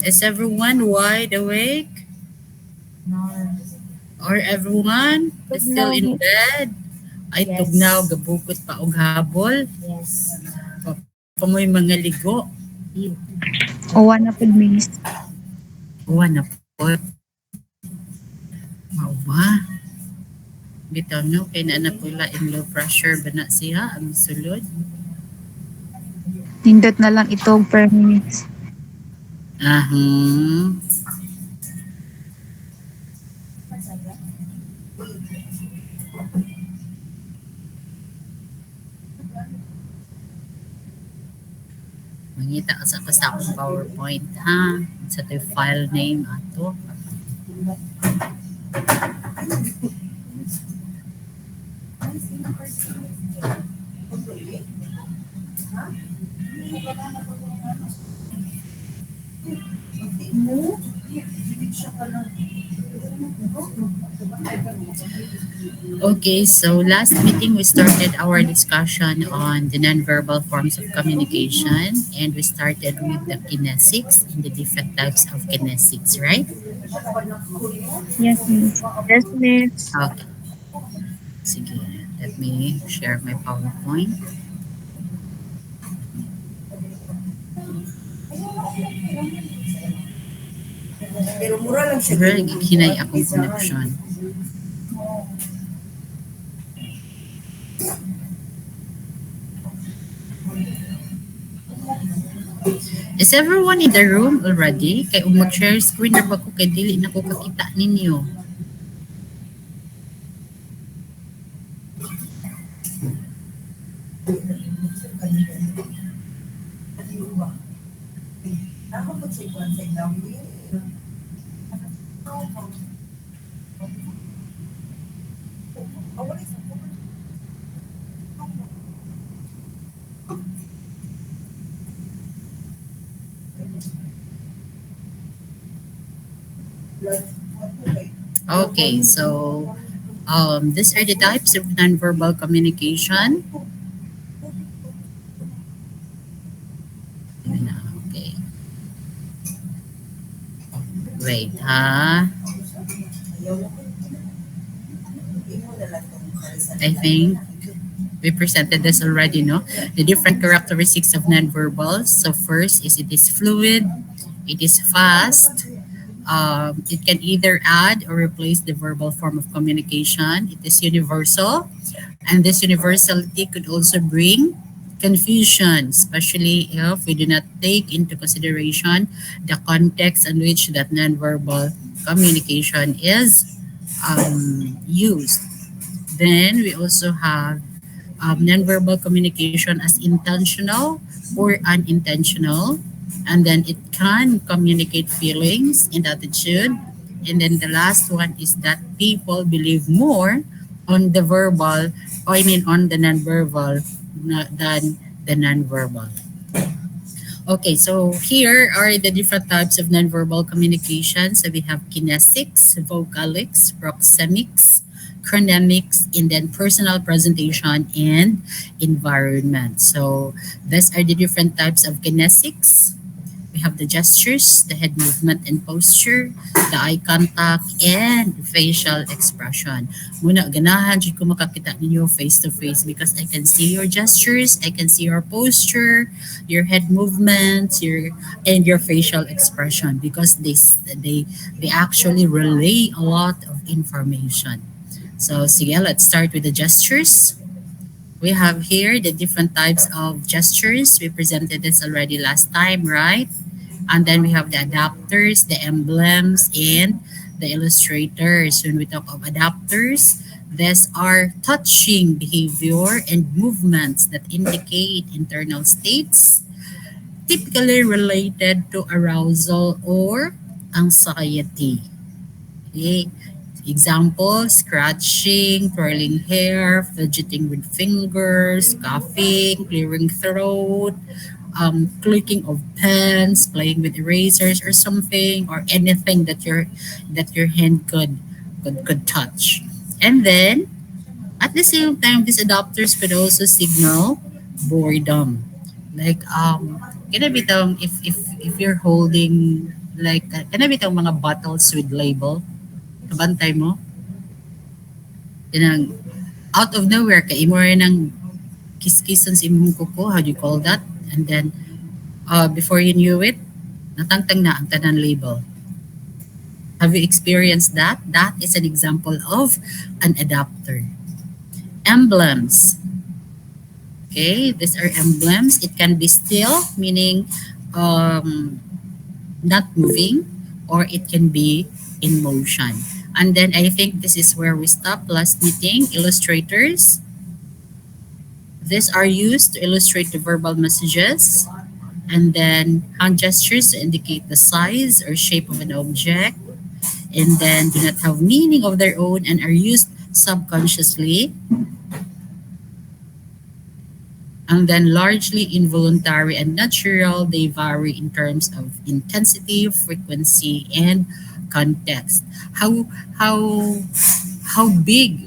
Is everyone wide awake? Or everyone is still No, in Miss. bed? Ay tugnaw, gabukot pa og habol. Papamoy mga ligo. Uwan na pud, Miss. Uwan na po. Mauwa. Bitaw no, kay na pula in low pressure ba na siya ang sulod? Nindot na lang ito per minutes. Ahang. Mangita ka sa akong PowerPoint ha. Sa to file name ato. Okay, so last meeting we started our discussion on the nonverbal forms of communication and we started with the kinesics and the different types of kinesics, right? Yes, Miss. Yes, Miss. Okay, sige. Let me share my PowerPoint. Siguro hinay akong connection. Is everyone in the room already? Kay mag-share screen na ba ko kay dili na ko kakita ninyo? Okay, so these are the types of nonverbal communication. Okay. Wait, ha? I think we presented this already, no? The different characteristics of nonverbals. So first is it is fluid, it is fast, it can either add or replace the verbal form of communication. It is universal, and this universality could also bring confusion, especially if we do not take into consideration the context in which that nonverbal communication is used. Then we also have nonverbal communication as intentional or unintentional. And then it can communicate feelings and attitude. And then the last one is that people believe more on the verbal, or I mean on the nonverbal than the nonverbal. Okay, so here are the different types of nonverbal communication. So we have kinesics, vocalics, proxemics, chronemics, and then personal presentation and environment. So these are the different types of kinesics. We have the gestures, the head movement and posture, the eye contact, and facial expression. Muna, ganahan dyan ko makakita ninyo face to face because I can see your gestures, I can see your posture, your head movements, and your facial expression because they actually relay a lot of information. So, sige, let's start with the gestures. We have here the different types of gestures. We presented this already last time, right? And then we have the adapters, the emblems, and the illustrators. When we talk of adapters, these are touching behavior and movements that indicate internal states, typically related to arousal or anxiety. Okay. Example, scratching, twirling hair, fidgeting with fingers, coughing, clearing throat, clicking of pens, playing with erasers or something, or anything that your hand could touch. And then at the same time, these adapters could also signal boredom. Like can I be if if you're holding like kana bitang mga bottles with label, kabantay mo, kanang out of nowhere kay imo rin ng kiss-kissan sa imong kuko, how do you call that? And then before you knew it, natangtang na ang tanan label. Have you experienced that? That is an example of an adapter. Emblems. Okay, these are emblems. It can be still, meaning not moving, or it can be in motion. And then I think this is where we stop last meeting. Illustrators. These are used to illustrate the verbal messages. And then hand gestures to indicate the size or shape of an object. And then do not have meaning of their own and are used subconsciously. And then largely involuntary and natural, they vary in terms of intensity, frequency, and context. How how how big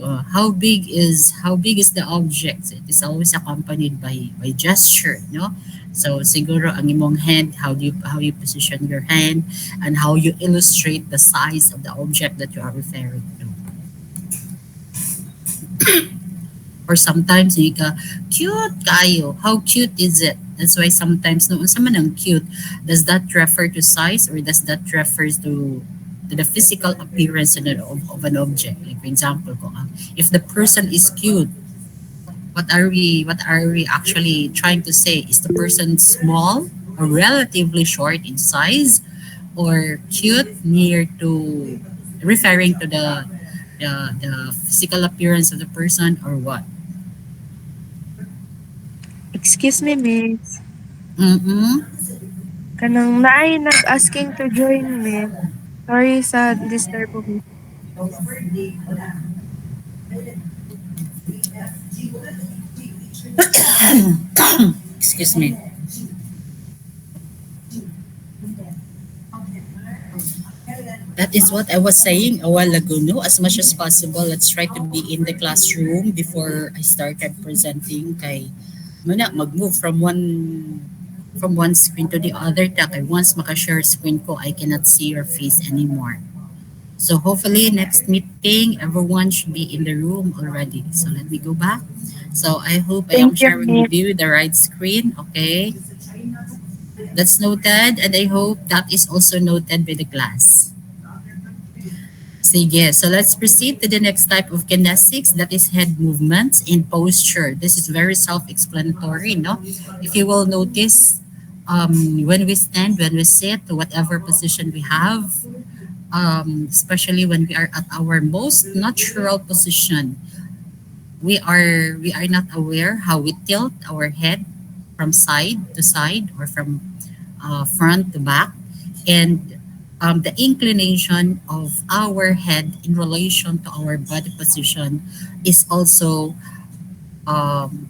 is the object? It is always accompanied by gesture, no? So siguro ang imong hand, how you position your hand, and how you illustrate the size of the object that you are referring to. Or sometimes you ka, cute kayo. How cute is it? That's why sometimes no unsa man ang cute, does that refer to size or does that refer to the physical appearance of an object? Like for example, kung, if the person is cute, what are we actually trying to say? Is the person small or relatively short in size, or cute near to referring to the physical appearance of the person, or what? Excuse me, miss. Mm-mm. Kanang naay nag-asking to join, miss. Sorry sa disturb ko, miss. Excuse me. That is what I was saying a while ago. No, as much as possible, let's try to be in the classroom before I started presenting. Kay muna mag-move from one screen to the other. Kay once maka-share screen ko, I cannot see your face anymore. So hopefully next meeting, everyone should be in the room already. So let me go back. So I hope I am Thank you, sharing miss. with you the right screen. Okay, that's noted, and I hope that is also noted by the class. Sige, so let's proceed to the next type of kinesics, that is head movements in posture. This is very self-explanatory, no? If you will notice, when we stand, when we sit, whatever position we have, especially when we are at our most natural position, we are not aware how we tilt our head from side to side or from front to back, and the inclination of our head in relation to our body position is also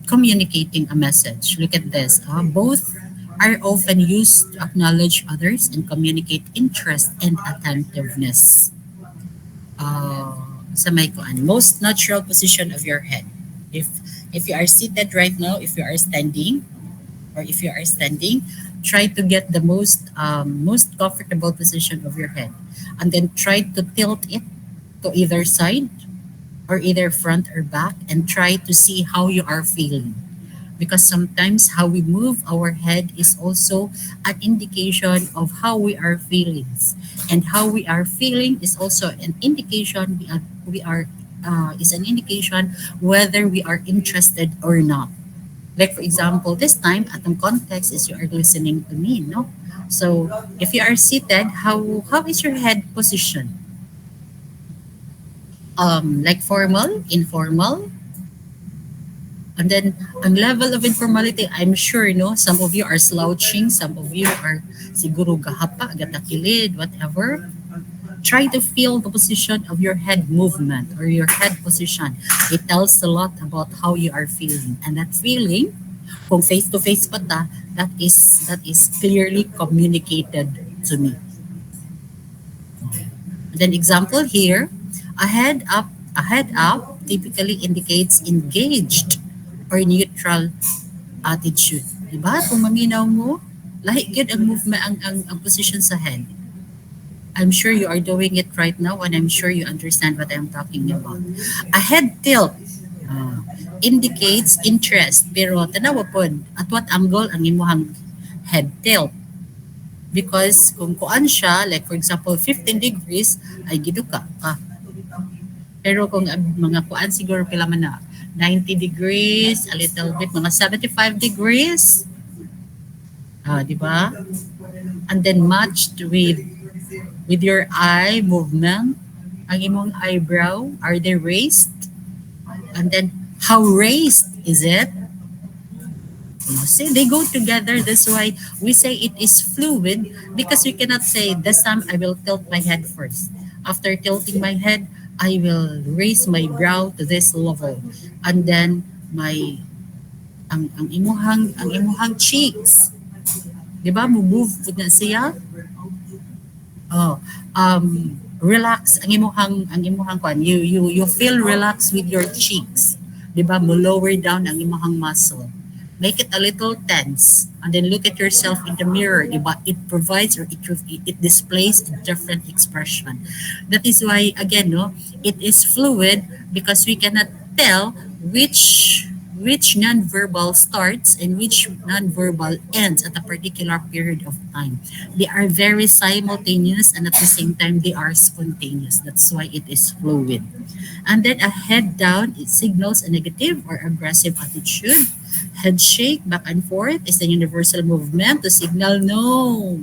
communicating a message. Look at this. Both are often used to acknowledge others and communicate interest and attentiveness. Sa may kuan, most natural position of your head. If you are seated right now, if you are standing, or if you are standing, try to get the most comfortable position of your head, and then try to tilt it to either side or either front or back, and try to see how you are feeling, because sometimes how we move our head is also an indication of how we are feeling, and how we are feeling is also an indication we are is an indication whether we are interested or not. Like for example, this time at the context is you are listening to me, no? So if you are seated, how is your head position? Like formal, informal, and then ang level of informality, I'm sure, no, some of you are slouching, some of you are siguro gahapa, gatakilid, whatever. Try to feel the position of your head movement or your head position. It tells a lot about how you are feeling. And that feeling, kung face to face pa ta, that is clearly communicated to me. And then example here, a head up typically indicates engaged or neutral attitude. Diba? Kung maminaw mo, Lahi good ang movement, ang position sa head. I'm sure you are doing it right now, and I'm sure you understand what I'm talking about. A head tilt ah, indicates interest, pero tanawa pod at what angle ang imuhang head tilt. Because kung kuan siya, like for example, 15 degrees, ay giduka ka. Pero kung mga kuan siguro pila man na, 90 degrees, a little bit, mga 75 degrees, di ba? And then matched with your eye movement, ang imong eyebrow, are they raised? And then, how raised is it? You see, they go together. That's why we say it is fluid because we cannot say, this time I will tilt my head first. After tilting my head, I will raise my brow to this level. And then, ang imuhang cheeks. Di ba? Move na siya. Oh, relax ang imuhang kwan. You feel relaxed with your cheeks. 'Di ba? Mo lower down ang imuhang muscle. Make it a little tense and then look at yourself in the mirror. 'Di ba? It provides or it displays a different expression. That is why again, no, it is fluid because we cannot tell which nonverbal starts and which nonverbal ends at a particular period of time. They are very simultaneous and at the same time they are spontaneous. That's why it is fluid. And then a head down, it signals a negative or aggressive attitude. Head shake back and forth is the universal movement to signal no.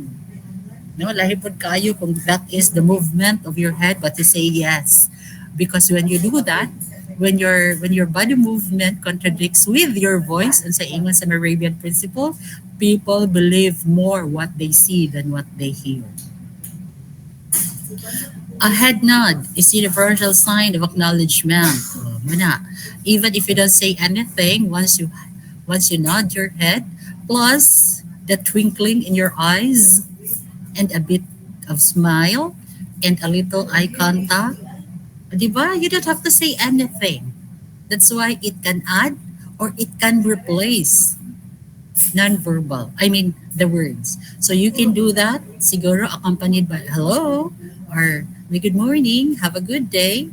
No, lahi pod kayo kung that is the movement of your head, but you say yes. Because when you do that, when your body movement contradicts with your voice, and sa ingon sa Moravian principle, people believe more what they see than what they hear. A head nod is a universal sign of acknowledgement. Oh, muna. Even if you don't say anything, once you nod your head, plus the twinkling in your eyes, and a bit of smile, and a little eye contact, di ba? You don't have to say anything. That's why it can add or it can replace nonverbal. I mean, the words. So you can do that, siguro accompanied by hello or may good morning, have a good day,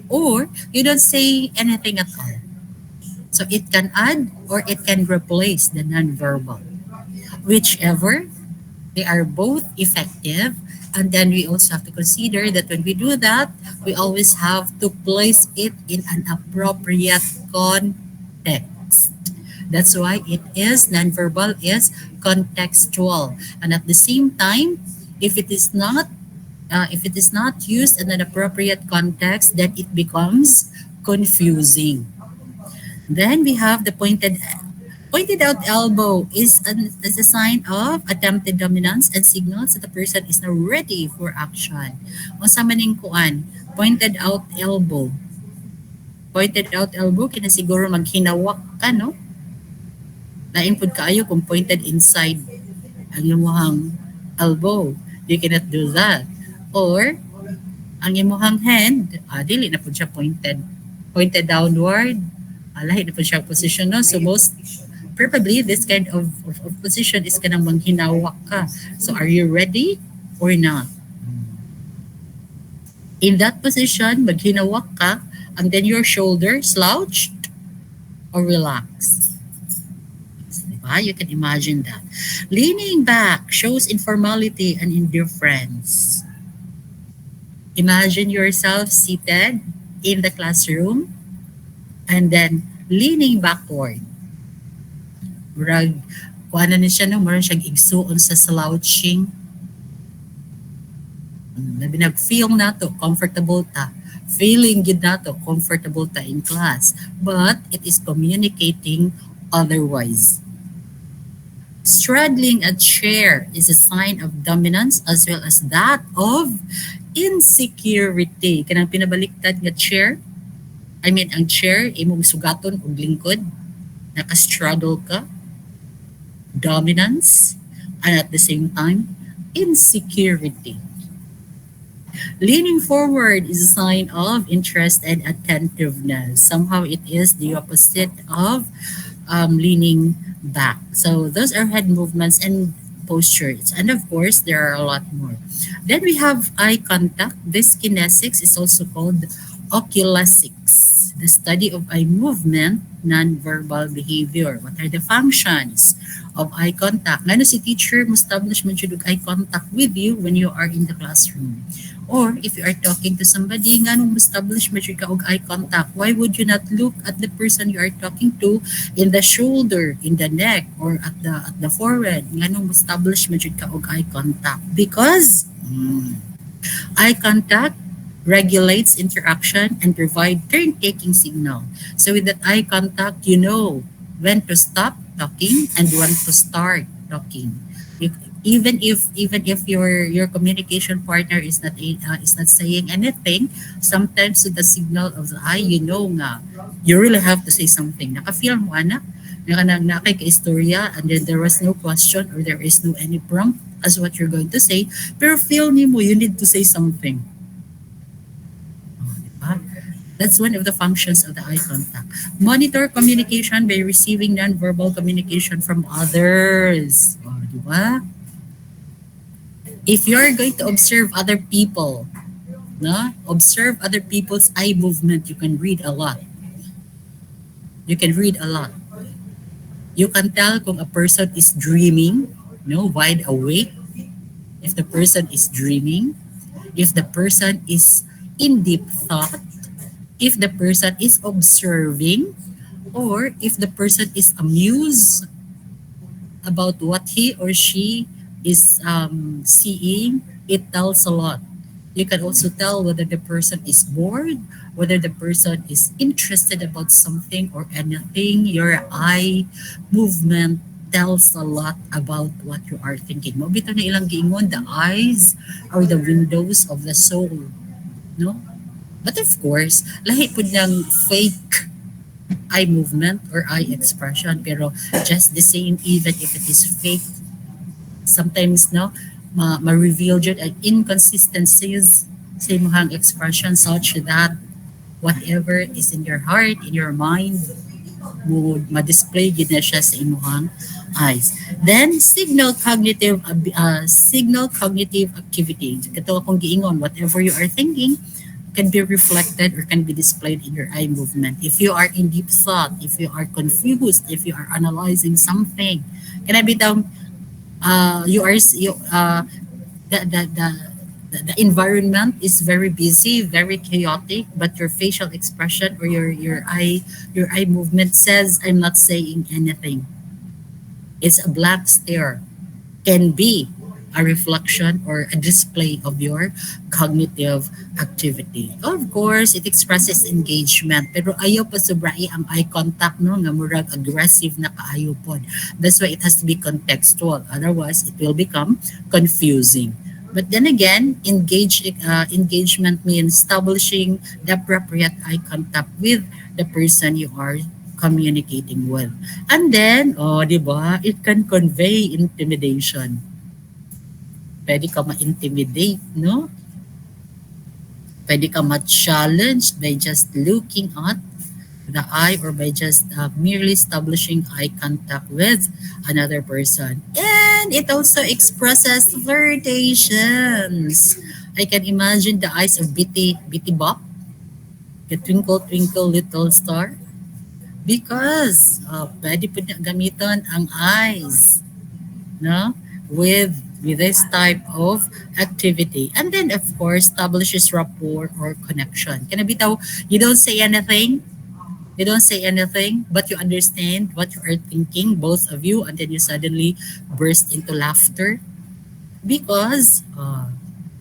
or you don't say anything at all. So it can add or it can replace the nonverbal. Whichever, they are both effective. And then we also have to consider that when we do that, we always have to place it in an appropriate context. That's why it is nonverbal is contextual. And at the same time, if it is not used in an appropriate context, then it becomes confusing. Then we have the pointed out elbow is a sign of attempted dominance and signals that the person is now ready for action. Unsa maning kuan, pointed out elbow. Pointed out elbow kina siguro maghinawak ka, no? Lain pud kaayo kung pointed inside ang imong elbow. You cannot do that. Or ang imong hand, dili na pud siya pointed downward. Lahi na pud siya position, no? So most probably this kind of position is kanang manghinawak ka. So are you ready or not? In that position, maghinawak ka, and then your shoulder slouched or relaxed. Diba? You can imagine that. Leaning back shows informality and indifference. Imagine yourself seated in the classroom and then leaning backward. Murag, kuha na siya, no? Murag siyang igsuon sa slouching. Labi nag-feel na to, comfortable ta. Feeling good na to, comfortable ta in class. But it is communicating otherwise. Straddling a chair is a sign of dominance as well as that of insecurity. Kanang pinabaliktad nga chair, ang chair, imong sugaton o lingkod, naka-straddle ka, dominance, and at the same time, insecurity. Leaning forward is a sign of interest and attentiveness. Somehow it is the opposite of leaning back. So those are head movements, and postures. And of course, there are a lot more. Then we have eye contact. This kinesics is also called oculesics, the study of eye movement, nonverbal behavior. What are the functions of eye contact? Ngano si teacher mo establish man jud og eye contact with you when you are in the classroom. Or if you are talking to somebody, nganong mo establish man jud ka og eye contact? Why would you not look at the person you are talking to in the shoulder, in the neck, or at the forehead? Nganong mo establish man jud ka og eye contact? Because eye contact regulates interaction and provide turn-taking signal. So with that eye contact, you know when to stop talking and when to start talking. You, even if your communication partner is not saying anything, sometimes with the signal of the eye, you know nga you really have to say something. Naka-feel mo anak, nakay ka-istorya and then there was no question or there is no any prompt as what you're going to say, pero feel ni mo you need to say something. Ah, that's one of the functions of the eye contact. Monitor communication by receiving non-verbal communication from others. Oh, di ba? If you're going to observe other people, no? Observe other people's eye movement, you can read a lot. You can read a lot. You can tell kung a person is dreaming, no, wide awake. If the person is dreaming, if the person is in deep thought, if the person is observing, or if the person is amused about what he or she is seeing, it tells a lot. You can also tell whether the person is bored, whether the person is interested about something or anything. Your eye movement tells a lot about what you are thinking. Mo bitaw na ilang giingon, the eyes are the windows of the soul, no? But of course, lahi pud ng fake eye movement or eye expression, pero just the same, even if it is fake, sometimes no ma-reveal jud ang inconsistencies sa imong expression such that whatever is in your heart, in your mind, mo ma-display gid na siya sa imong eyes. Then signal cognitive activity. Kato akong giingon, whatever you are thinking can be reflected or can be displayed in your eye movement. If you are in deep thought, if you are confused, if you are analyzing something, can I be down? You are you the environment is very busy, very chaotic, but your facial expression or your eye movement says I'm not saying anything. It's a black stare. Can be a reflection or a display of your cognitive activity. Of course, it expresses engagement, pero ayaw pa sobrai ang eye contact, no, nga murag aggressive na kaayo pod. That's why it has to be contextual. Otherwise, it will become confusing. But then again, engagement means establishing the appropriate eye contact with the person you are communicating with. And then, oh, di ba, it can convey intimidation. Pwede ka ma-intimidate, no? Pwede ka ma-challenge by just looking at the eye or by just merely establishing eye contact with another person. And it also expresses flirtations. I can imagine the eyes of Bitty Bop, the Twinkle Twinkle Little Star, because pwede po na gamitan ang eyes, no? With this type of activity. And then, of course, establishes rapport or connection. Can I bitaw, you don't say anything, but you understand what you are thinking, both of you, and then you suddenly burst into laughter because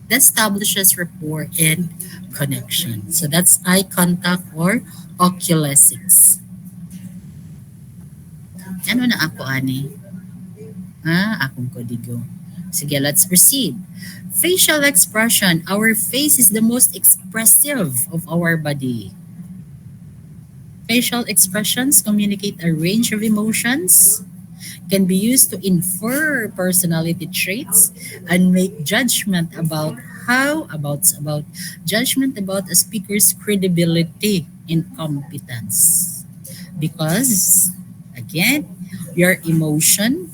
that establishes rapport and connection. So that's eye contact or oculesics. Ano na ako, ani? Akong kodigo. Sige, let's proceed. Facial expression. Our face is the most expressive of our body. Facial expressions communicate a range of emotions, can be used to infer personality traits and make judgment about judgment about a speaker's credibility and competence. Because again, your emotion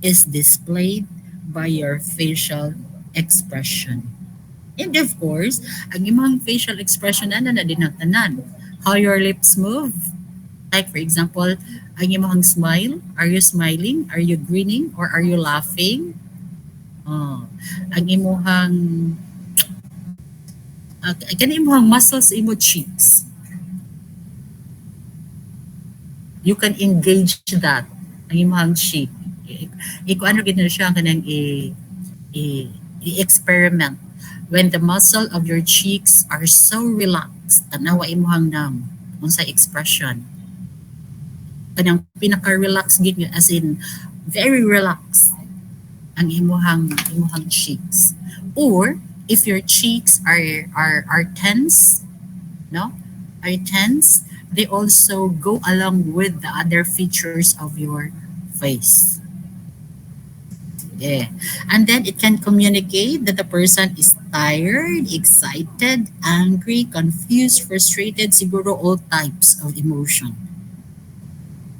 is displayed by your facial expression. And of course, ang imong facial expression na din ang tanan. How your lips move. Like for example, ang imong smile. Are you smiling? Are you grinning? Or are you laughing? Oh, ang imong kani imong muscles imo cheeks. You can engage that ang imong cheek. Iko ano gid na siya kanang i- i-experiment when the muscle of your cheeks are so relaxed tanawa imong nam unsa expression kanang pinaka-relax gid nga as in very relaxed ang imuhang cheeks, or if your cheeks are tense, no, are tense, they also go along with the other features of your face. Yeah. And then it can communicate that the person is tired, excited, angry, confused, frustrated, siguro all types of emotion.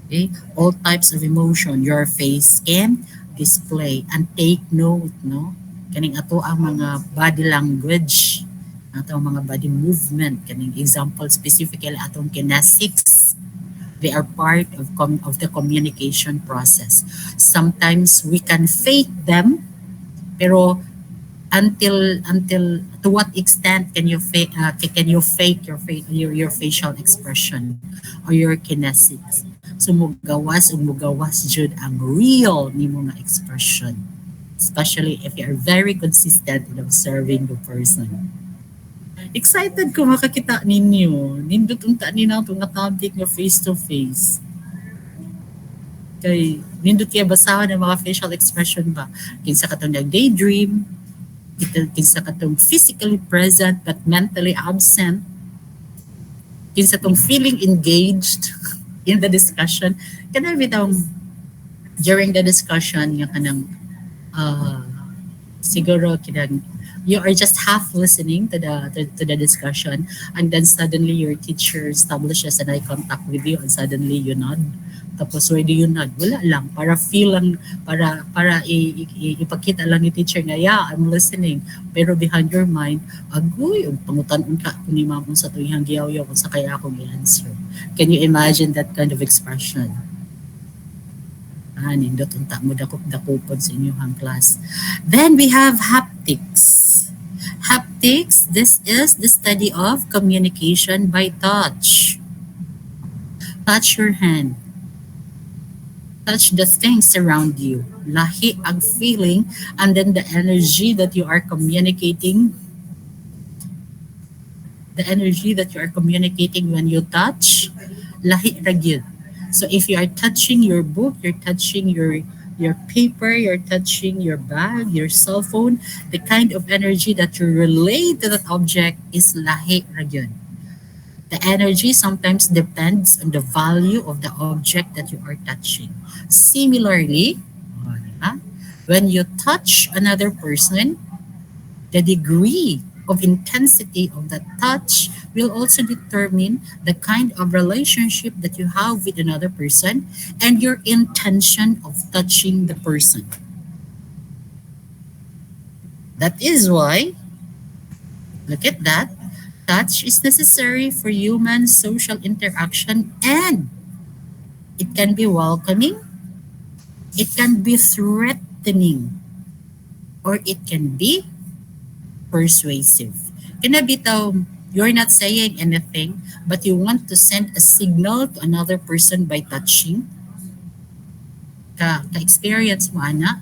Okay? All types of emotion your face can display. And take note, no? Kaning ato ang mga body language, ato ang mga body movement, kaning example specifically atong kinesics. They are part of the communication process. Sometimes we can fake them, pero until to what extent can you fake your facial expression or your kinesics? So mugawas jud ang real nimo nga expression, especially if you are very consistent in observing the person. Excited ko makakita ninyo. Nindot unta ni na itong topic nga face to face. Kay nindot kaya basahan ang mga facial expression ba? Kinsa katong nag-daydream, kinsa katong physically present but mentally absent, kinsa tong feeling engaged in the discussion. Kana bitaw during the discussion nga kanang siguro kinang you are just half listening to the discussion, and then suddenly your teacher establishes an eye contact with you and suddenly you nod. Tapos why do you nod? Wala lang, para feel lang, ipakita lang ni teacher nga, yeah, I'm listening. Pero behind your mind, agoy, pangutan ka kung ni ma'am sa tuyang giyaw-yaw kung sa kaya akong i-answer. Can you imagine that kind of expression? Nindot unta mo dakop-dakopon sa inyong class. Then we have haptics. Haptics, this is the study of communication by touch. Touch your hand. Touch the things around you. Lahi ang feeling and then the energy that you are communicating. The energy that you are communicating when you touch, lahi ra gyud. So if you are touching your book, you're touching your paper, you're touching your bag, your cell phone, the kind of energy that you relay to that object is lahi ra gyud. The energy sometimes depends on the value of the object that you are touching. Similarly, when you touch another person, the degree of intensity of that touch will also determine the kind of relationship that you have with another person and your intention of touching the person. That is why, look at that, touch is necessary for human social interaction, and it can be welcoming, it can be threatening, or it can be persuasive. Kinabitaw, you're not saying anything, but you want to send a signal to another person by touching. Ka-experience mo, ana,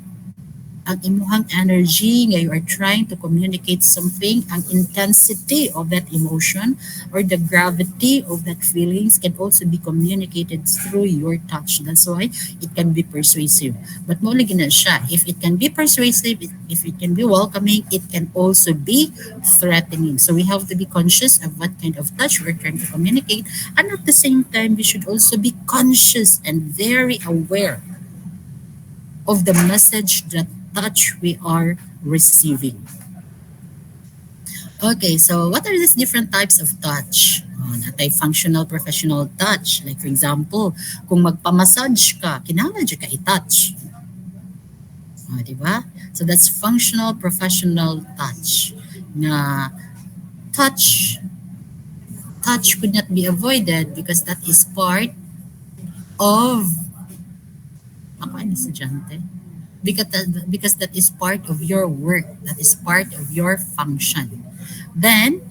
ang imuhang energy nga you are trying to communicate something, ang intensity of that emotion or the gravity of that feelings can also be communicated through your touch. That's why it can be persuasive. But mo lagi na siya, if it can be persuasive, if it can be welcoming, it can also be threatening. So we have to be conscious of what kind of touch we're trying to communicate, and at the same time, we should also be conscious and very aware of the message that touch we are receiving. Okay, so what are these different types of touch? Natay functional, professional touch. Like for example, kung magpamassage ka, kinahanglan dyan ka i-touch. Di ba? So that's functional professional touch. Na touch touch could not be avoided because that is part of ako ay estudyante. Because that is part of your work, that is part of your function. Then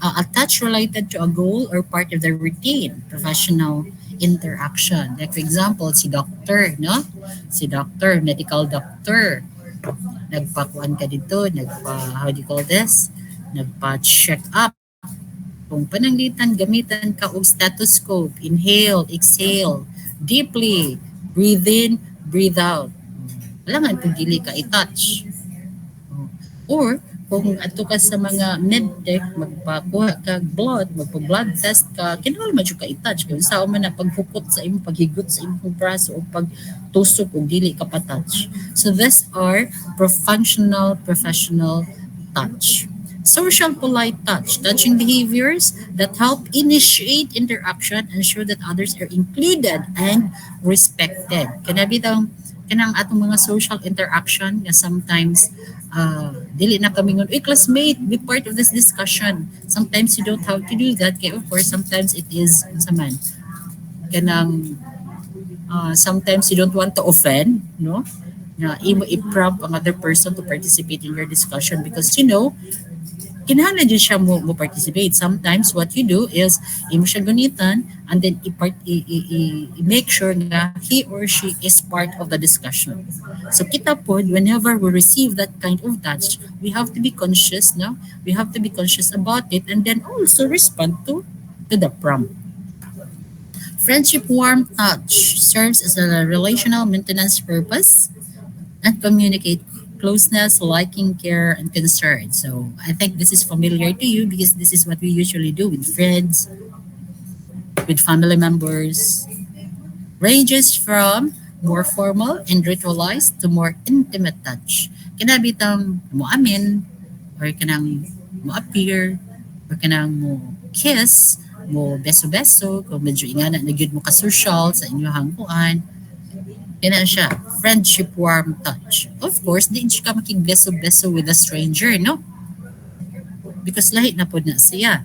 a touch related to a goal or part of the routine, professional interaction. Like for example, si doctor, no? Si doctor, medical doctor, nagpakuan ka dito, how do you call this? Nagpa-check up. Kung pananglitan, gamitan ka og stethoscope, inhale, exhale, deeply, breathe in, breathe out. Kailangan kung dili ka i-touch. Or kung ato ka sa mga medtech, magpakuha ka blood, magpa-blood test ka, kinahanglan man jud ka i-touch. Kung sao man na paghukot sa imong paghigot sa imong braso o pagtusok o dili ka pa-touch. So these are functional, professional touch. Social polite touch, touching behaviors that help initiate interaction and ensure that others are included and respected. Kanabi daw kanang atong mga social interaction nga sometimes dili na kami ngon, uy classmate, be part of this discussion. Sometimes you don't have to do that. Kaya of course, sometimes it is, sa man, kanang, sometimes you don't want to offend, no? Na imo i-prompt ang other person to participate in your discussion because you know, kinahanglan din siya mo participate. Sometimes what you do is imo siya gunitan and then i-make sure na he or she is part of the discussion. So kita po, whenever we receive that kind of touch, we have to be conscious, no? We have to be conscious about it and then also respond to the prompt. Friendship warm touch serves as a relational maintenance purpose and communicate closeness, liking, care, and concern. So I think this is familiar to you because this is what we usually do with friends, with family members. Ranges from more formal and ritualized to more intimate touch. Kinabitang mo amin, or kanang mo appear, or kanang mo kiss, mo beso-beso, kung medyo ingana na gyud mo ka-social sa inyong hangkuan. Yan siya, friendship warm touch. Of course, di siya ka makigbeso-beso with a stranger, no? Because lahi na po na siya.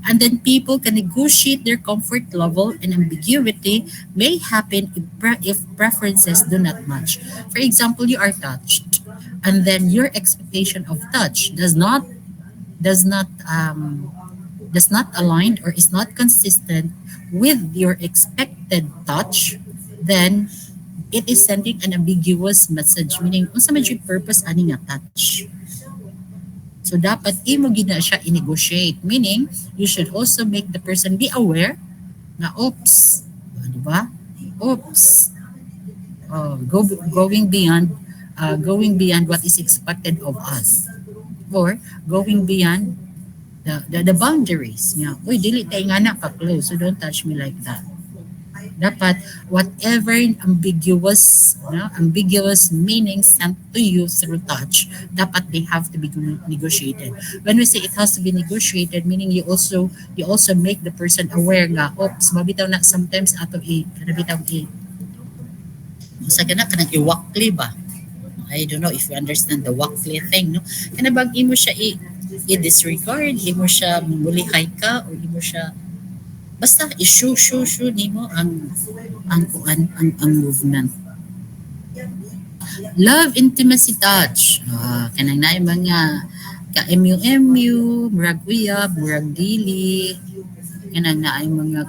And then people can negotiate their comfort level and ambiguity may happen if preferences do not match. For example, you are touched and then your expectation of touch does not does not align or is not consistent with your expected touch, then it is sending an ambiguous message, meaning unsa man yung purpose ani nga touch. So dapat imo gina siya i-negotiate, meaning you should also make the person be aware na oops, di ba? Oops. Going beyond what is expected of us, or going beyond the boundaries. Nga, uy, dili tayo nga na ka-close, so don't touch me like that. Dapat whatever ambiguous meaning sent to you through touch, dapat they have to be negotiated. When we say it has to be negotiated, meaning you also make the person aware nga, oops, mabitaw na sometimes ato kanabitaw sa kana kanang iwakli ba. I don't know if you understand the wakli thing, no? Kanabang imo siya i-disregard, imo siya mulihay ka, o imo siya basta i-shoo nimo ang movement. Love, intimacy, touch. Kanang na mga ka-MU-MU, murag uyab, murag dili. Kanang na mga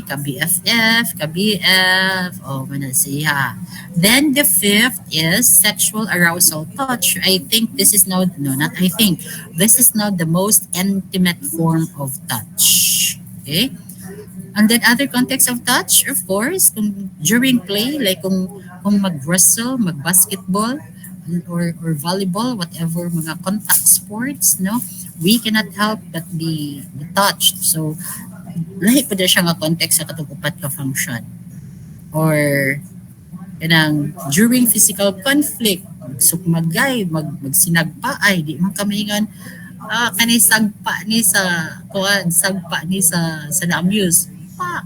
ka BFF, ka BF, siya. Then the fifth is sexual arousal touch. I think this is now, no, not I think, this is now the most intimate form of touch. Okay? And then other context of touch, of course, during play, like kung mag-wrestle, mag-basketball, or volleyball, whatever mga contact sports, no, we cannot help but be touched. So, lahi pa siya nga context sa katong upat ka function. Or kanang during physical conflict, magsukmagay, magsinagpa, ay di man kami ngan kanay sagpa ni sa kuan, sagpa ni sa na-amuse. Pa.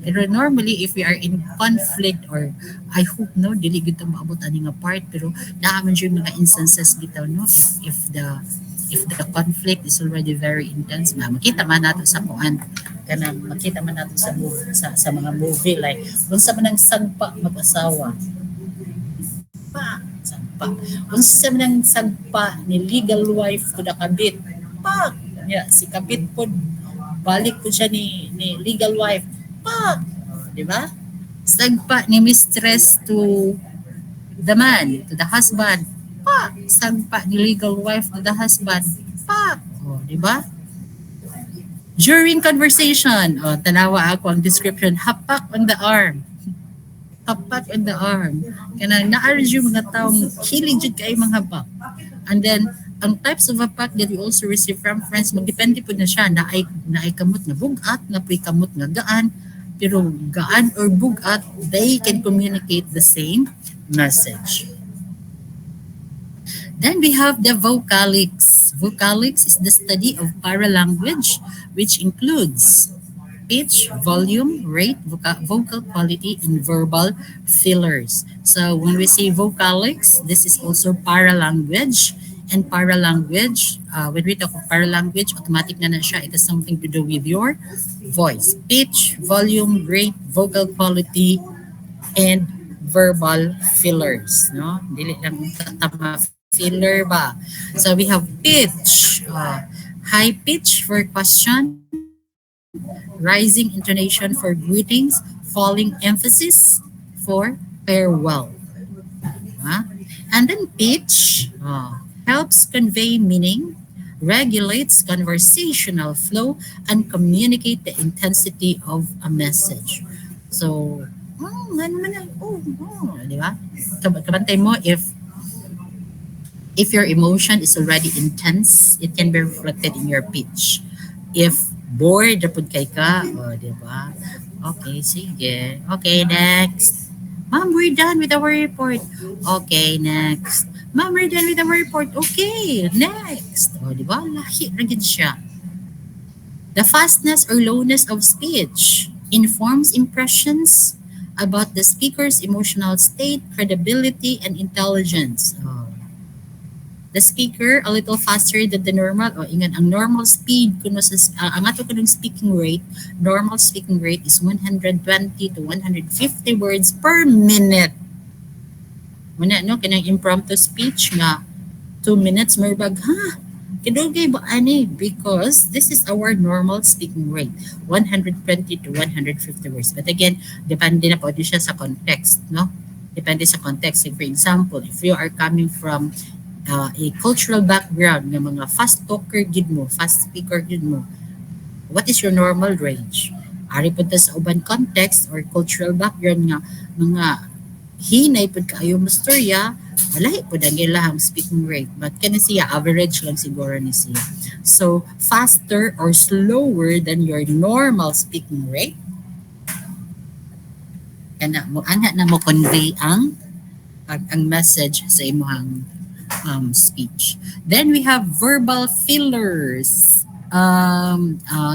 Pero normally, if we are in conflict or I hope no, dili gid ta maabot ani nga part pero naaman yung mga instances bitaw no if the conflict is already very intense na makita man nato sa kuan kanang makita man nato sa movie, sa mga movie like unsa man ang sagpa mag-asawa pa sagpa unsa man ang sagpa ni legal wife to the kabit pa si kabit pod balik po siya ni legal wife pa di ba sagpa ni mistress to the man to the husband pa sagpa ni legal wife to the husband pa di ba during conversation tanawa ako ang description hapak on the arm hapak on the arm kanang naa-urge yung mga taong hilig jud kay mga hapak and then ang types of hapak that we also receive from friends magdepende po na siya na ay kamot nga bugat na puy kamot nga gaan pero gaan or bugat they can communicate the same message. Then we have the vocalics. Vocalics is the study of paralanguage, which includes pitch, volume, rate, vocal quality, and verbal fillers. So when we say vocalics, this is also paralanguage. And paralanguage, when we talk of paralanguage, automatic na siya. It has something to do with your voice. Pitch, volume, rate, vocal quality, and verbal fillers. No? Dili lang tama filler ba. So we have pitch, high pitch for question, rising intonation for greetings, falling emphasis for farewell. And then pitch helps convey meaning, regulates conversational flow, and communicate the intensity of a message. So, di ba? Kabantay mo if your emotion is already intense, it can be reflected in your pitch. If bored na pud kay ka, di ba? Okay, sige. Okay, next. Ma'am, we're done with our report. Okay, next. Ma'am, we're done with our report. Okay, next. Di ba? Lahi na gid siya. The fastness or lowness of speech informs impressions about the speaker's emotional state, credibility, and intelligence. The speaker a little faster than the normal ingan ang normal speed kuno sa ang ato kanang speaking rate normal speaking rate is 120 to 150 words per minute muna no kanang impromptu speech nga 2 minutes merbag ha kidugay ba ani because this is our normal speaking rate 120 to 150 words but again depende na po siya sa context no depende sa context like for example if you are coming from a cultural background ng mga fast talker gid mo, fast speaker gid mo, what is your normal range? Ari po ta sa uban context or cultural background nga mga hinay po kaayo mastorya, wala po ang ilahang speaking rate. But kani siya, average lang siguro ni siya. So, faster or slower than your normal speaking rate, kana mo ana na mo convey ang message sa imong speech. Then we have verbal fillers.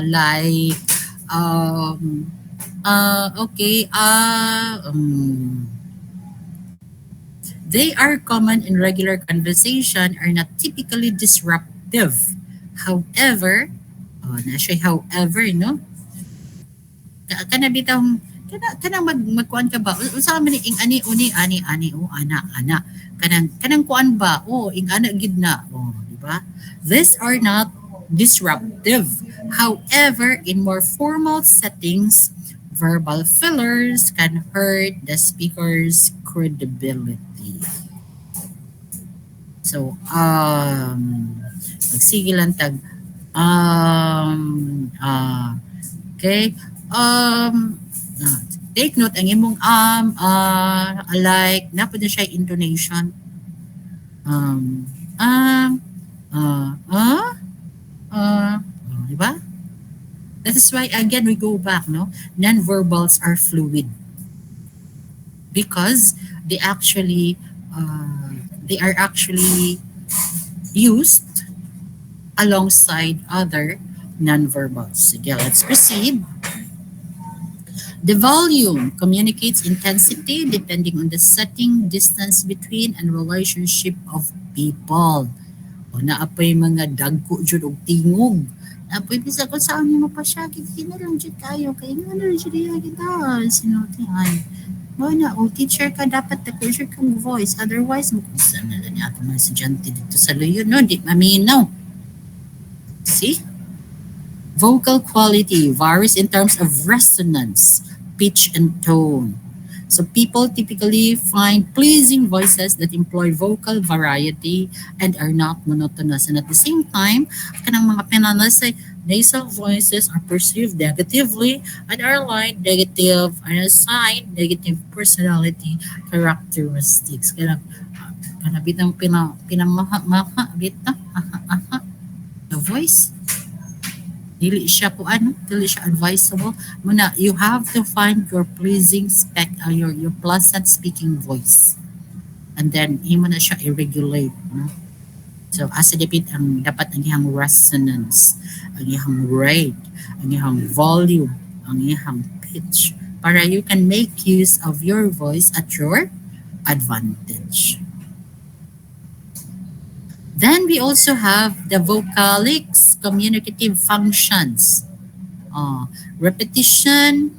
Like okay they are common in regular conversation, are not typically disruptive. However, na siya however, no? Kana bitang kana magkuan ka ba unsa man ing ani uni ani ana kanang kuan ba ing ana gid na di ba these are not disruptive however in more formal settings verbal fillers can hurt the speaker's credibility so magsige lang tag okay take note ang imong like na pud siya intonation di ba that is why again we go back no non-verbals are fluid because they are actually used alongside other non-verbals. Sige, let's proceed. The volume communicates intensity depending on the setting, distance between, and relationship of people. O naapoy mga dagko jud og tingog. Naapoy bisa kung saan mo mapasyagit, kinalang jud kayo, kay nga na jud iya kita, sinutihan. Mo na, o teacher ka, dapat teacher kang voice, otherwise, makusan na lang ato mga estudyante dito sa luyo, no? Di maminaw. See? Vocal quality varies in terms of resonance, pitch, and tone. So people typically find pleasing voices that employ vocal variety and are not monotonous. And at the same time, kanang mga pinanasay, nasal voices are perceived negatively and are like negative and assign negative personality characteristics. Kaya kanabitang pinangmaha bita the voice dili siya advisable muna. You have to find your pleasing your pleasant speaking voice, and then imo na siya i-regulate, no? So asa dipit ang dapat ang iyang resonance, ang iyang rate, ang iyang volume, ang iyang pitch, para you can make use of your voice at your advantage. Then we also have the vocalics communicative functions. Repetition,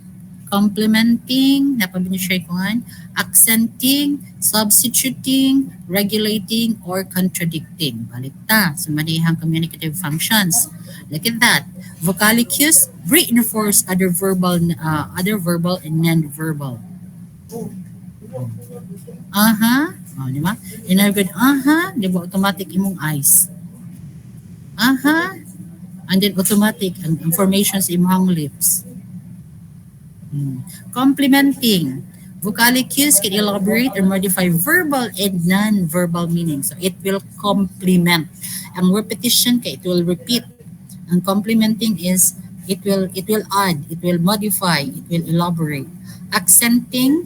complementing, napabinishare ko nga, accenting, substituting, regulating, or contradicting. Balik ta sa manihang communicative functions. Look at that. Vocalic cues reinforce other verbal and non-verbal. Aha. Di ba? Inagad, aha. Di ba automatic imong eyes. Aha. And then automatic ang information sa imong lips. Complementing. Vocalic cues can elaborate or modify verbal and non-verbal meaning. So it will complement. Ang repetition kay it will repeat. Ang complementing is it will add, it will modify, it will elaborate. Accenting,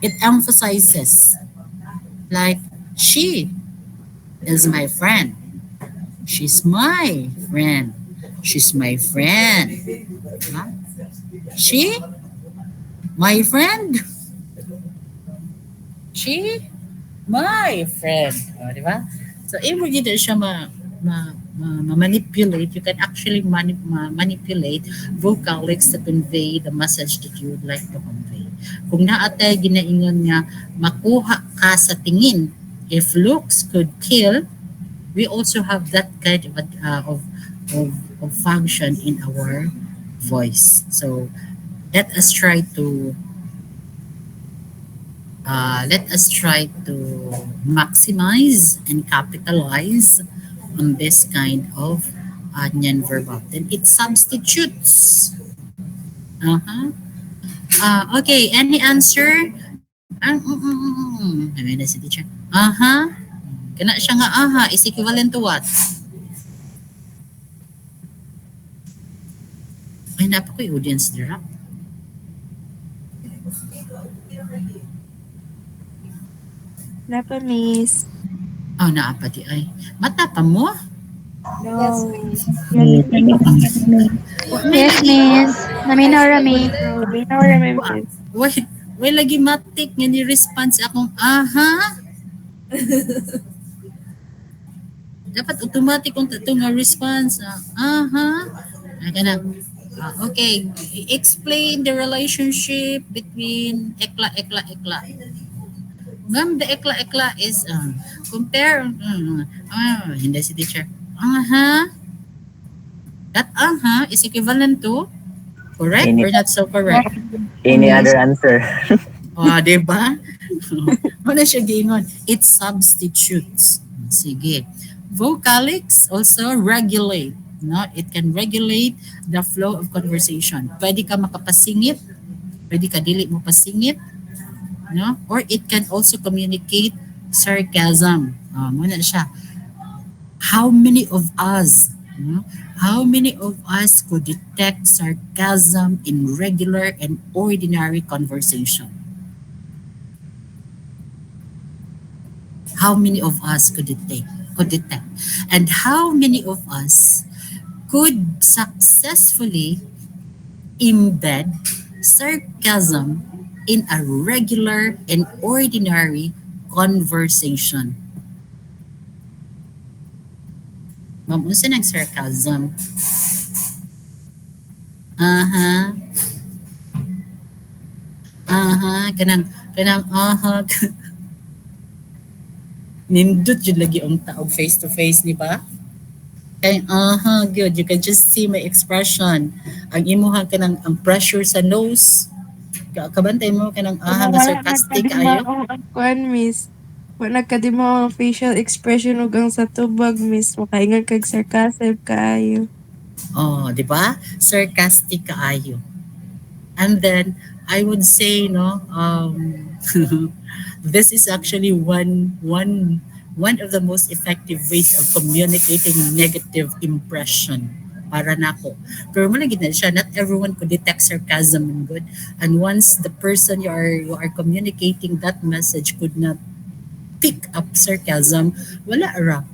it emphasizes. Like, she is my friend. She's my friend. She's my friend. Huh? She, my friend. She, my friend. Di ba? So, able dito siya manipulate. You can actually manipulate vocalics to convey the message that you would like to convey. Kung naatay ginaingon nga makuha ka sa tingin, if looks could kill, we also have that kind of function in our voice. So let us try to maximize and capitalize on this kind of non-verbal. Then it substitutes. Okay, any answer? Ay, na si teacher. Kana siya nga is equivalent to what? Ay, napa ko yung audience dira. Napa, miss? Naapa di ay. Mata pa mo? No. Yes, miss. Naminaw rami. Binaw rami, miss. Way lagi matik nga ni-response akong dapat automatic kung ito nga response. Okay, explain the relationship between ekla. Ma'am, the ekla is compare. Hindi si teacher. That is equivalent to correct or not so correct? Any other answer? Diba? Ano siya gingon? It substitutes. Sige. Vocalics also regulate. No? It can regulate the flow of conversation. Pwede ka makapasingit, pwede ka dili mo pasingit, no? Or it can also communicate sarcasm. Muna siya. How many of us, no? How many of us could detect sarcasm in regular and ordinary conversation? How many of us could detect? And how many of us could successfully embed Sarcasm in a regular and ordinary conversation. Ma'am, unsa ng sarcasm? Aha, aha, kanang aha. Nindot jud lagi ang tao face to face, di ba? Kay aha, good. You can just see my expression. Ang imuha ka ng ang pressure sa nose. Kabantay mo ka ng aha nga Wala sarcastic kayo. nagkadimaong ang kuan, miss. Wala nagkadimaong ang facial expression ug ang sa tubag, miss. Makaingon kag sarcasm kaayo. Oh, di ba? Sarcastic kaayo. And then I would say no, this is actually one of the most effective ways of communicating negative impression para nako. Pero mo lagi na siya, not everyone could detect sarcasm and good. And once the person you are communicating that message could not pick up sarcasm, wala ra.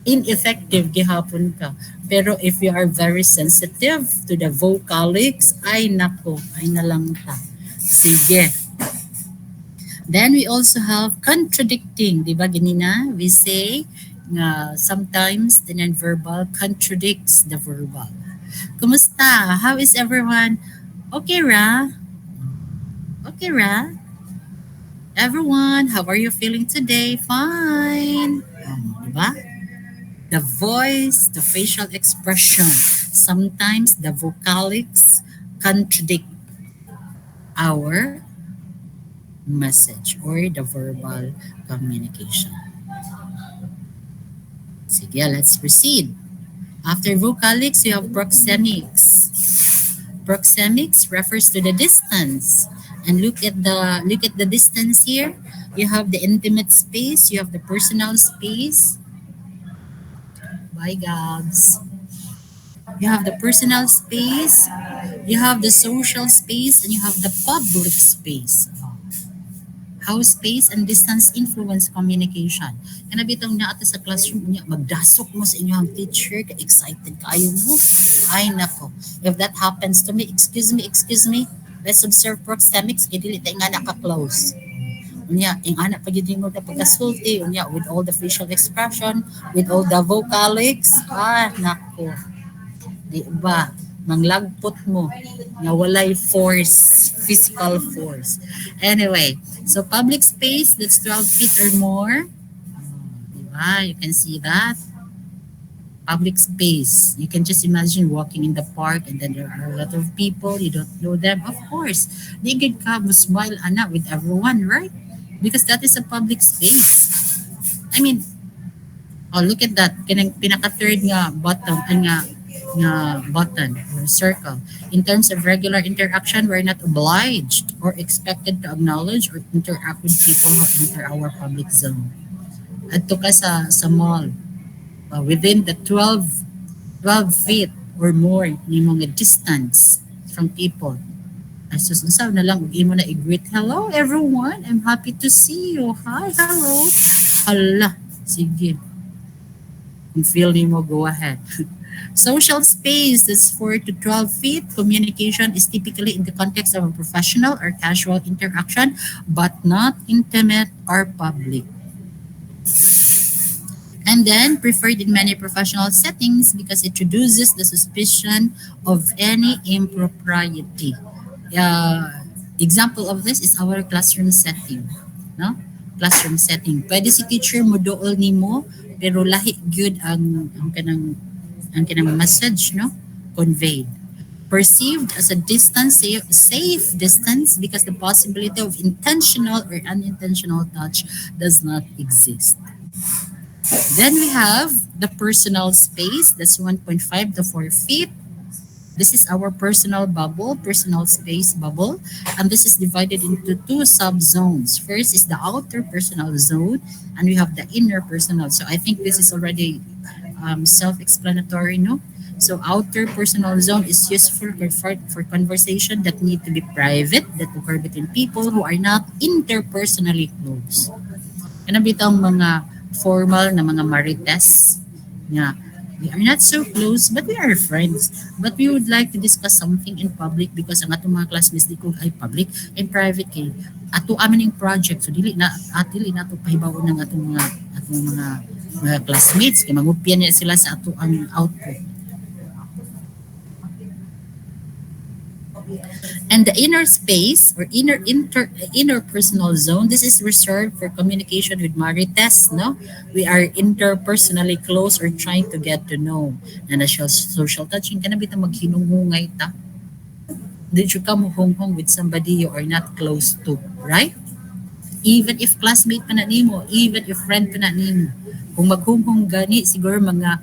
Ineffective gihapon ka. Pero if you are very sensitive to the vocalics, ay nako, ay nalang ta. Sige. Then we also have contradicting, di ba ganina? We say na sometimes the nonverbal contradicts the verbal. Kumusta? How is everyone? Okay ra? Okay ra? Everyone, how are you feeling today? Fine. Di ba? The voice, the facial expression, sometimes the vocalics contradict our message or the verbal communication. Sige, let's proceed. After vocalics, you have proxemics. Proxemics refers to the distance. And look at the distance here. You have the intimate space, you have the personal space. Bye, Gabs. You have the personal space, you have the social space, and you have the public space. How space and distance influence communication. Kana bitong na ato sa classroom niya, magdasok mo sa inyong teacher, excited kayo mo. Ay nako, if that happens to me, excuse me, let's observe proxemics, dili tayo nga naka-close. Unya, ing anak pa gid mo na pagkasulti, unya, with all the facial expression, with all the vocalics, nako. Di ba? Manglagpot mo nga walay force, physical force. Anyway, so public space that's 12 feet or more. Di ba? You can see that. Public space. You can just imagine walking in the park and then there are a lot of people, you don't know them. Of course, di gid ka mo smile ana with everyone, right? Because that is a public space. I mean, oh, look at that. Kanang pinaka-third nga button, nga button or circle. In terms of regular interaction, we're not obliged or expected to acknowledge or interact with people who enter our public zone. Adto ka sa mall, within the 12 feet or more ni mga distance from people. Ay, susunsaw na lang, ug imo na i-greet, hello everyone, I'm happy to see you. Hi, hello. Hala, sige. Kung feel nimo, go ahead. Social space that's 4 to 12 feet. Communication is typically in the context of a professional or casual interaction, but not intimate or public. And then preferred in many professional settings because it reduces the suspicion of any impropriety. Example of this is our classroom setting. No? Classroom setting. Pwede si teacher mo dool nimo pero lahi gyud ang kanang message, no, conveyed. Perceived as a distance, safe distance because the possibility of intentional or unintentional touch does not exist. Then we have the personal space, that's 1.5 to 4 feet. This is our personal bubble, personal space bubble, and this is divided into two subzones. First is the outer personal zone, and we have the inner personal. So I think this is already self-explanatory, no? So outer personal zone is useful for conversation that need to be private, that occur between people who are not interpersonally close. Kana bitang mga formal na mga marites nga We are not so close, but we are friends. But we would like to discuss something in public because ang atong mga classmates di ko ay public and private kay ato amin yung project. So dili na to pahibaw ng atong mga classmates kay mangupyan niya sila sa ato ang output. And the inner space or interpersonal zone, this is reserved for communication with marites, no? We are interpersonally close or trying to get to know. Na social touching ka na bitang maghinungungay ta. Did you come home with somebody you are not close to, right? Even if classmate pa na nimo, even if friend pa na nimo. Kung maghunghong gani, siguro mga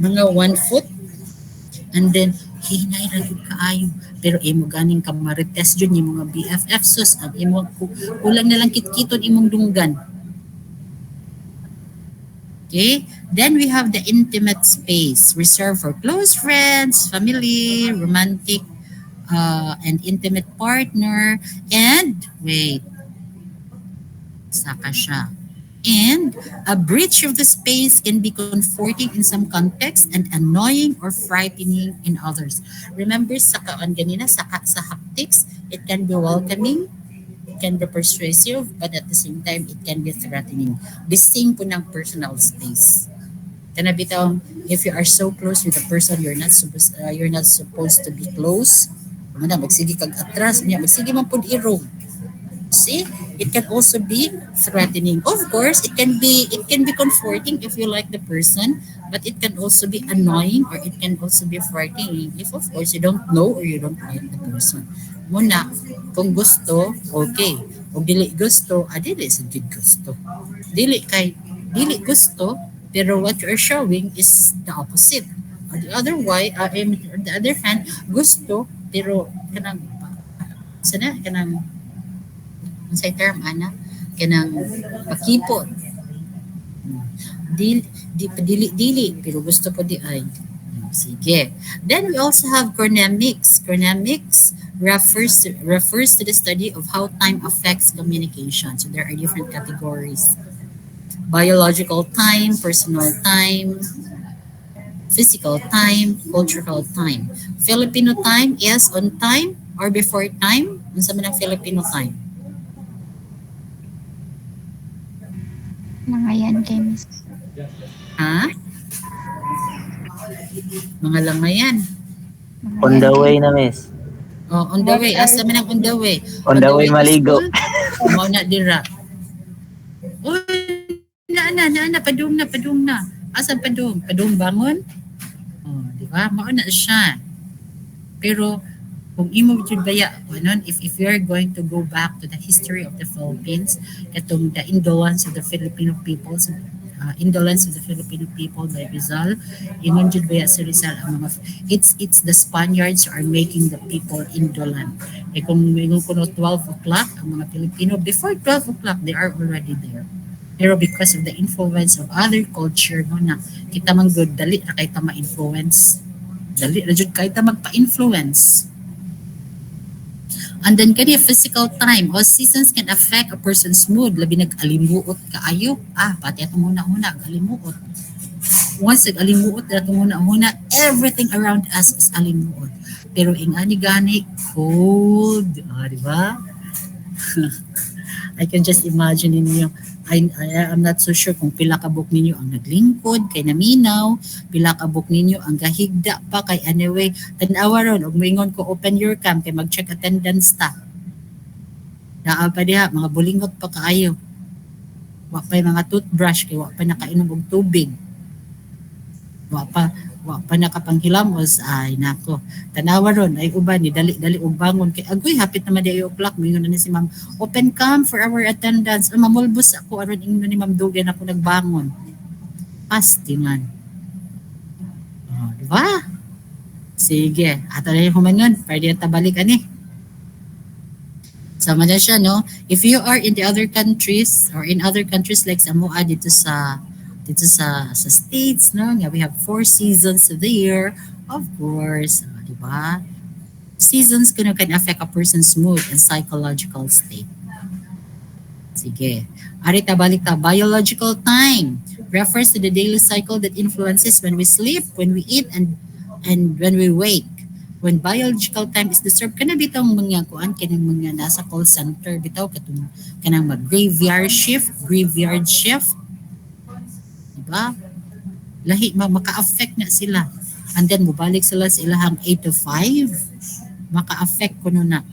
1 foot. And then, hinay ra gyud kaayo. Pero imo ganing kamarites jud ni mga BFF sus ang imo kulang na lang kitkiton imong dunggan. Okay? Then we have the intimate space reserved for close friends, family, romantic, and intimate partner. And wait, saka siya. And a breach of the space can be comforting in some context and annoying or frightening in others. Remember sa kaan ganina, sa haptics, it can be welcoming, it can be persuasive, but at the same time, it can be threatening. The same po ng personal space. Kana bitaw, if you are so close with a person you're not supposed to be close, mana magsige kag atras niya, magsige man pud irong. See, it can also be threatening. Of course, it can be comforting if you like the person, but it can also be annoying or it can also be frightening if of course you don't know or you don't like the person. Muna, kung gusto, okay. Kung dili gusto, dili sa gid gusto. Dili gusto, pero what you are showing is the opposite. On the other way, on the other hand, gusto pero kanang sa term kanang pakipot. Dili pero gusto po di ay. Sige. Then we also have chronemics. Chronemics refers to the study of how time affects communication. So there are different categories. Biological time, personal time, physical time, cultural time. Filipino time is on time or before time. Unsa man ang Filipino time? Mga yan kay Miss. Ha? Mga langayan. Mga On yan the kay way na, miss. Oh, on the way. Asa man ang on the way? On the way to maligo. school? O mao na dira. Uy, na, padung na. Asan padung? Padung bangon? Oh, di ba? Mao na siya. Pero kung imo jud baya if you are going to go back to the history of the Philippines, katong the indolence of the Filipino people, by Rizal, ingon jud baya sa Rizal ang mga it's the Spaniards who are making the people indolent. Kung ingon kuno 12 o'clock ang mga Pilipino, before 12 o'clock they are already there. Pero because of the influence of other culture no na kita man good dali ra kay ta ma-influence. Dali ra jud kay ta magpa-influence. And then kani physical time or seasons can affect a person's mood. Labi nag-alimuot kaayo. Pati atong una alimuot. Once nag-alimuot atong una, everything around us is alimuot. Pero ingani gani cold, di ba? I can just imagine ninyo. I'm not so sure kung pila ka book ninyo ang naglingkod kay naminaw, pila ka book ninyo ang gahigda pa kay anyway, tan-awa ron og moingon ko open your cam kay mag-check attendance ta. Naa pa diha mga bulingot pa kaayo. Wa pa mga toothbrush kay wa pa nakainom og tubig. Wa pa nakapanghilamos ay nako tanawa ron ay uban ni dali og bangon kay agoy hapit na madi o'clock mingon na ni si ma'am open cam for our attendance mamulbos ako aron ingnon ni ma'am dugan ako nagbangon pastingan di ba sige ato na yung humangon pwede ta balik ani sama na siya no if you are in the other countries or in other countries like sa Moa dito sa states no nga we have 4 seasons of the year of course di ba seasons can affect a person's mood and psychological state sige arita balik ta biological time refers to the daily cycle that influences when we sleep, when we eat, and when we wake. When biological time is disturbed, kana bitong mga kuan kanang mga nasa call center bitaw katong kanang mag graveyard shift, di ba? Lahi maka-affect na sila. And then mubalik sila sa ilahang 8 to 5, maka-affect kuno na.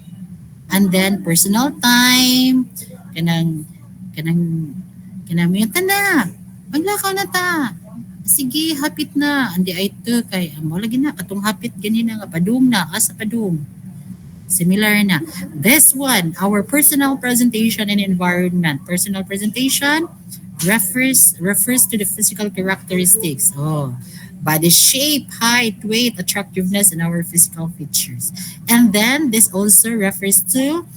And then personal time, kanang kanang kanang minta na. Maglakaw na ta. Sige, hapit na. Andi ay to kay amo lagi na katong hapit ganina nga padung na asa padung. Similar na. This one, our personal presentation and environment. Personal presentation refers to the physical characteristics. Oh, body shape, height, weight, attractiveness, and our physical features. And then this also refers to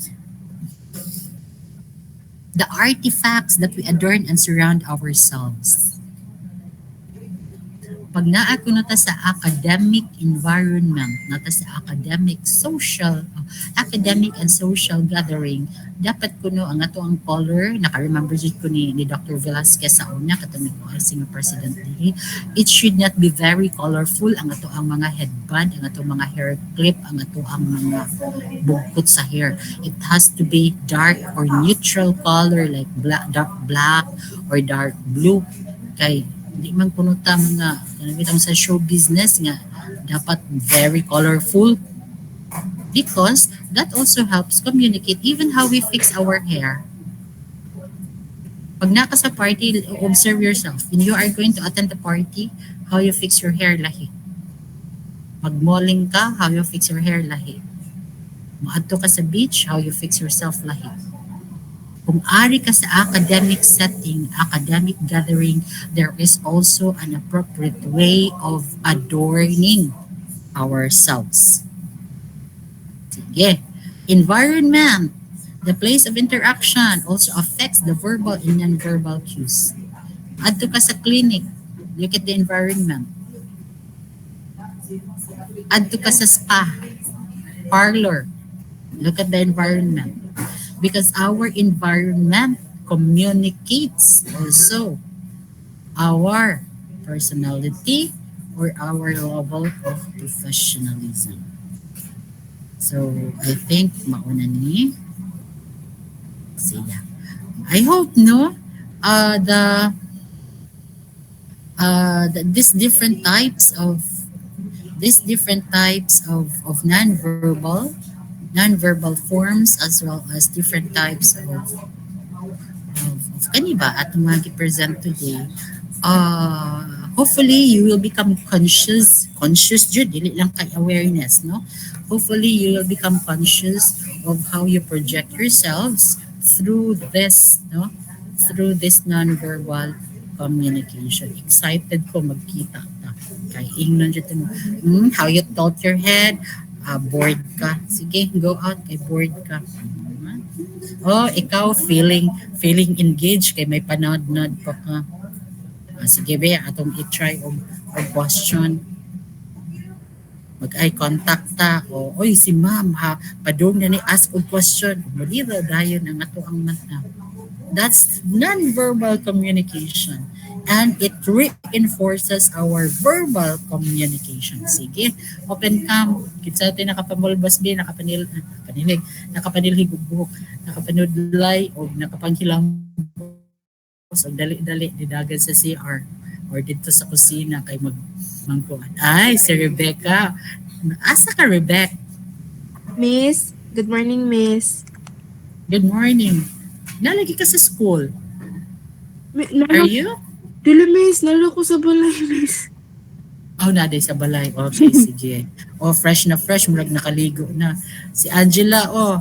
the artifacts that we adorn and surround ourselves. Pag naa ko nata sa academic environment, nata sa academic and social gathering, dapat kuno ang ato ang color, naka-remember jud ko ni Dr. Velasquez sa una, katong ko ay senior president dili. It should not be very colorful ang ato ang mga headband, ang ato mga hair clip, ang ato ang mga bugkot sa hair. It has to be dark or neutral color like dark black or dark blue. Kay di man kuno ta mga kanang sa show business nga dapat very colorful because that also helps communicate even how we fix our hair. Pag naka sa party, observe yourself. When you are going to attend the party, how you fix your hair lahi. Mag-malling ka, how you fix your hair lahi. Maadto ka sa beach, how you fix yourself lahi. Kung ari ka sa academic setting, academic gathering, there is also an appropriate way of adorning ourselves. Sige. Environment. The place of interaction also affects the verbal and non-verbal cues. Adto ka sa clinic, look at the environment. Adto ka sa spa, parlor, look at the environment. Because our environment communicates also our personality or our level of professionalism. So, I think mauna ni siya. I hope no these different types of non-verbal forms as well as different types of kaniba at mga present today. Hopefully you will become conscious jud dili lang kay awareness, no? Hopefully you will become conscious of how you project yourselves through this, no? Through this non-verbal communication. Excited ko magkita ta. Kay ingnon jud mo. How you tilt your head, bored ka. Sige, go out kay bored ka. Oh, ikaw feeling engaged kay may panod-nod pa ka. Sige be, atong i-try og question. Mag-eye contact ta. O, oy, si ma'am ha, padung na ni ask og question. Malira dayon ang ato ang mata. That's non-verbal communication. And it reinforces our verbal communication. Sige, open cam. Kitsa tayo nakapamulbas be, nakapanilhig og buhok, nakapanudlay o nakapanghilang so dali-dali didagan sa CR or dito sa kusina kay mangkuan. Ay, si Rebecca. Asa ka, Rebecca? Miss, good morning, Miss. Good morning. Nalagi ka sa school. Are you? Dili, Miss. Nalo ko sa balay, Miss. Oh, naday sa balay. Okay, sige. Oh, fresh na fresh. Murag nakaligo na. Si Angela, oh.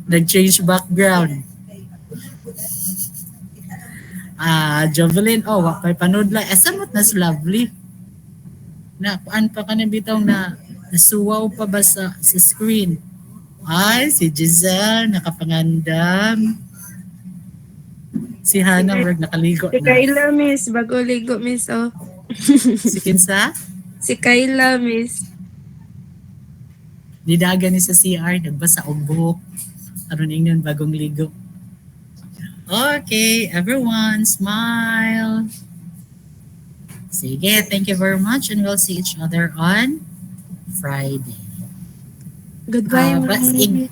Nag-change background. Jovelyn, oh, wakay panudlay. Samot na si Lovely. Na, kuan pa ka na bitaw na nasuwaw pa ba sa screen? Ay, si Giselle, nakapangandam. Si Hannah, murag nakaligo Si na. Kayla, Miss. Bago ligo, Miss, oh. Si Kinsa? Si Kayla, Miss. Nidaga ni sa CR, nagbasa og buhok. Aron ingnon bagong ligo. Okay, everyone, smile. Sige, thank you very much and we'll see each other on Friday. Goodbye, But Miss.